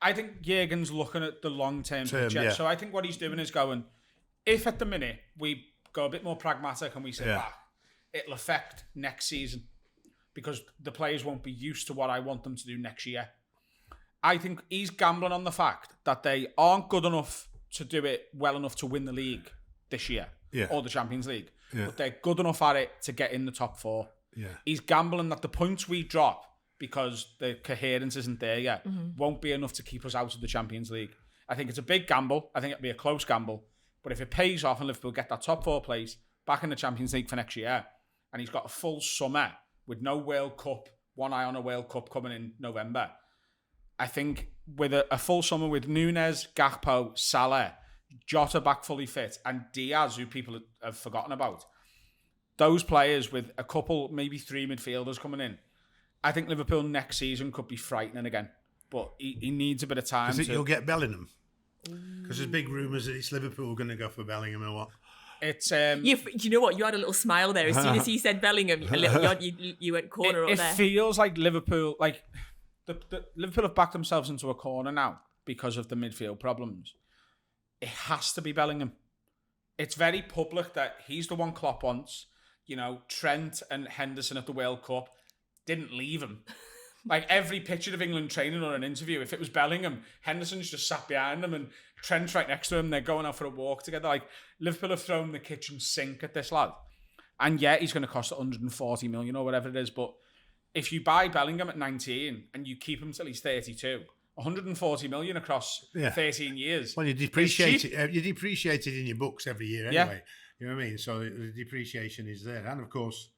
I think Jurgen's looking at the long-term picture. Yeah. So I think what he's doing is going, if at the minute we go a bit more pragmatic and we sit back, it'll affect next season because the players won't be used to what I want them to do next year. I think he's gambling on the fact that they aren't good enough to do it well enough to win the league this year or the Champions League. But they're good enough at it to get in the top 4. Yeah. He's gambling that the points we drop because the coherence isn't there yet won't be enough to keep us out of the Champions League. I think it's a big gamble. I think it'll be a close gamble. But if it pays off and Liverpool get that top 4 place back in the Champions League for next year, and he's got a full summer with no World Cup, one eye on a World Cup coming in November, I think with a full summer with Núñez, Gakpo, Salah, Jota back fully fit, and Diaz, who people have forgotten about, those players with a couple, maybe 3 midfielders coming in, I think Liverpool next season could be frightening again. But he needs a bit of time. Is it you'll get Bellingham? Because there's big rumours that it's Liverpool going to go for Bellingham or what? It's you know what? You had a little smile there as soon as he said Bellingham. You went corner up there. It feels like Liverpool, like the Liverpool have backed themselves into a corner now because of the midfield problems. It has to be Bellingham. It's very public that he's the one Klopp wants. You know, Trent and Henderson at the World Cup didn't leave him. Like every picture of England training or an interview, if it was Bellingham, Henderson's just sat behind him and Trent's right next to him. They're going out for a walk together. Like Liverpool have thrown the kitchen sink at this lad. And yeah, he's going to cost 140 million or whatever it is. But if you buy Bellingham at 19 and you keep him till he's 32, 140 million across 13 years. Well, you depreciate it. You depreciate it in your books every year anyway. You know what I mean? So the depreciation is there. And of course,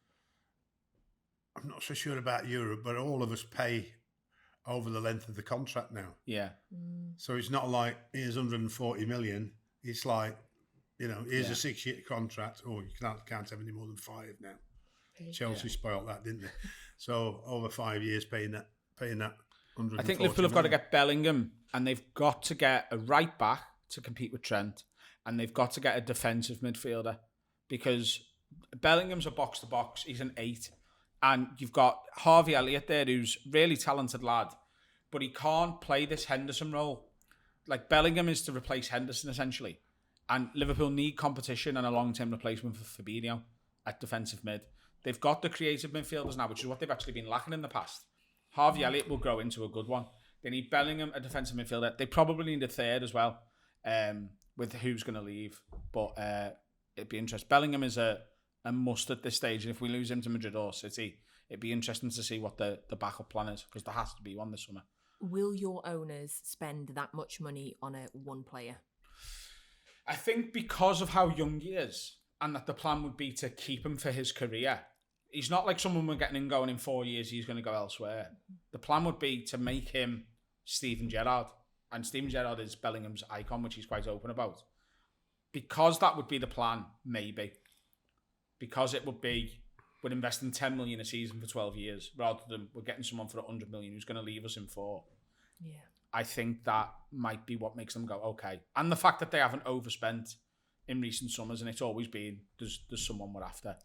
I'm not so sure about Europe, but all of us pay over the length of the contract now. Yeah. So it's not like, here's 140 million. It's like, you know, here's a 6-year contract. Oh, you can't have any more than 5 now. Chelsea spoiled that, didn't they? So over 5 years paying that 140 I think Liverpool have got to get Bellingham and they've got to get a right back to compete with Trent and they've got to get a defensive midfielder because Bellingham's a box-to-box. He's an 8. And you've got Harvey Elliott there, who's a really talented lad, but he can't play this Henderson role. Like Bellingham is to replace Henderson essentially, and Liverpool need competition and a long-term replacement for Fabinho at defensive mid. They've got the creative midfielders now, which is what they've actually been lacking in the past. Harvey Elliott will grow into a good one. They need Bellingham, a defensive midfielder. They probably need a third as well, with who's going to leave. But it'd be interesting. Bellingham is a must at this stage, and if we lose him to Madrid or City, it'd be interesting to see what the backup plan is, because there has to be one this summer. Will your owners spend that much money on one player? I think because of how young he is, and that the plan would be to keep him for his career. He's not like someone we're getting in going in 4 years, he's going to go elsewhere. The plan would be to make him Steven Gerrard, and Steven Gerrard is Bellingham's icon, which he's quite open about. Because that would be the plan, maybe. Because it would be, we're investing 10 million a season for 12 years, rather than we're getting someone for 100 million who's going to leave us in 4. Yeah. I think that might be what makes them go, okay. And the fact that they haven't overspent in recent summers, and it's always been, there's someone we're after.